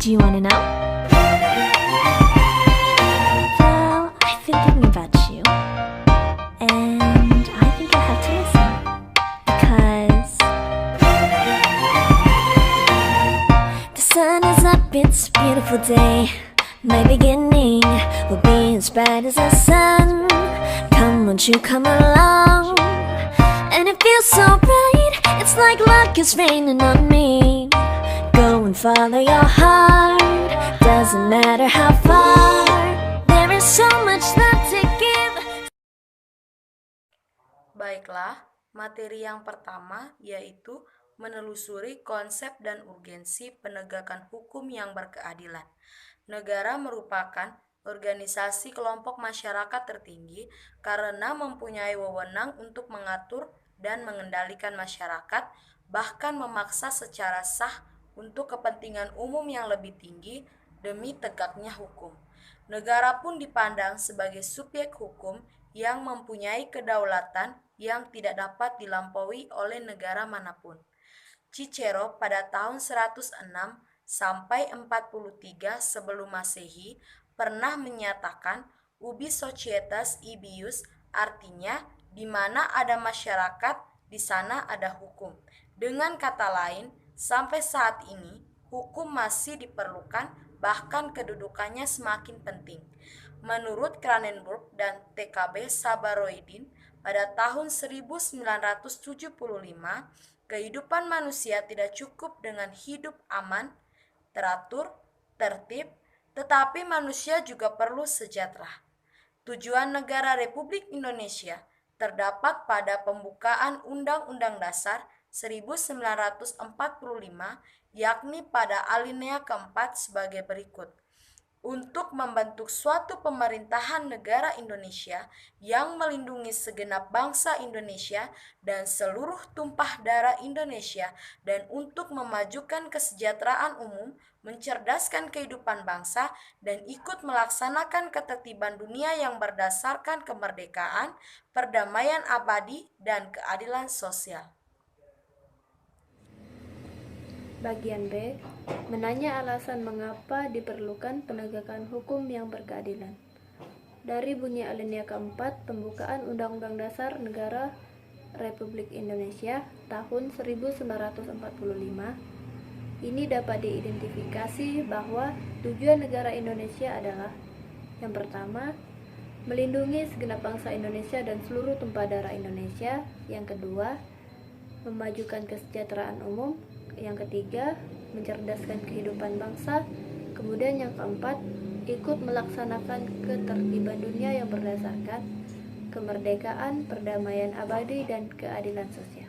Do you wanna know? Well, I've been thinking about you, and I think I have to listen. Because the sun is up, it's a beautiful day. My beginning will be as bright as the sun. Come, won't you come along? And it feels so bright, it's like luck is raining on me. Go and follow your heart, doesn't matter how far. There is so much love to give. Baiklah, materi yang pertama yaitu menelusuri konsep dan urgensi penegakan hukum yang berkeadilan. Negara merupakan organisasi kelompok masyarakat tertinggi karena mempunyai wewenang untuk mengatur dan mengendalikan masyarakat, bahkan memaksa secara sah untuk kepentingan umum yang lebih tinggi demi tegaknya hukum. Negara pun dipandang sebagai subjek hukum yang mempunyai kedaulatan yang tidak dapat dilampaui oleh negara manapun. Cicero pada tahun 106 sampai 43 sebelum Masehi pernah menyatakan ubi societas ibius, artinya di mana ada masyarakat, di sana ada hukum. Dengan kata lain, sampai saat ini hukum masih diperlukan, bahkan kedudukannya semakin penting. Menurut Kranenburg dan TKB Sabaroidin pada tahun 1975, kehidupan manusia tidak cukup dengan hidup aman, teratur, tertib, tetapi manusia juga perlu sejahtera. Tujuan negara Republik Indonesia terdapat pada pembukaan Undang-Undang Dasar 1945, yakni pada alinea keempat sebagai berikut. Untuk membentuk suatu pemerintahan negara Indonesia yang melindungi segenap bangsa Indonesia dan seluruh tumpah darah Indonesia, dan untuk memajukan kesejahteraan umum, mencerdaskan kehidupan bangsa, dan ikut melaksanakan ketertiban dunia yang berdasarkan kemerdekaan, perdamaian abadi, dan keadilan sosial. Bagian B, menanya alasan mengapa diperlukan penegakan hukum yang berkeadilan. Dari bunyi alinea keempat pembukaan Undang-Undang Dasar Negara Republik Indonesia tahun 1945, ini dapat diidentifikasi bahwa tujuan negara Indonesia adalah: yang pertama, melindungi segenap bangsa Indonesia dan seluruh tumpah darah Indonesia; yang kedua, memajukan kesejahteraan umum; yang ketiga, mencerdaskan kehidupan bangsa; kemudian yang keempat, ikut melaksanakan ketertiban dunia yang berdasarkan kemerdekaan, perdamaian abadi, dan keadilan sosial.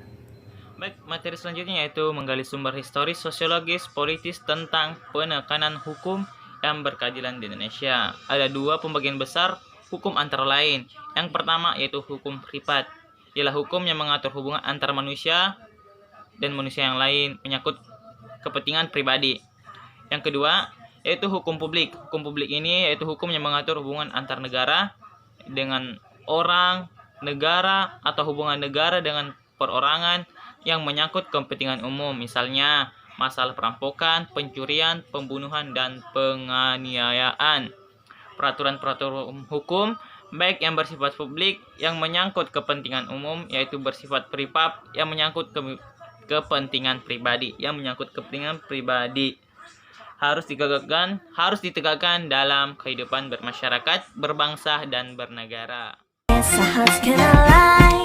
Baik, materi selanjutnya yaitu menggali sumber historis, sosiologis, politis tentang penekanan hukum yang berkeadilan di Indonesia. Ada dua pembagian besar hukum antara lain. Yang pertama yaitu hukum privat, ialah hukum yang mengatur hubungan antar manusia dan manusia yang lain, menyangkut kepentingan pribadi. Yang kedua yaitu hukum publik. Hukum publik ini yaitu hukum yang mengatur hubungan antar negara dengan orang, negara, atau hubungan negara dengan perorangan yang menyangkut kepentingan umum, misalnya masalah perampokan, pencurian, pembunuhan, dan penganiayaan. Peraturan-peraturan hukum baik yang bersifat publik yang menyangkut kepentingan umum, yaitu bersifat privat yang menyangkut kepentingan pribadi, harus ditegakkan dalam kehidupan bermasyarakat, berbangsa, dan bernegara. Yes, a heart can lie.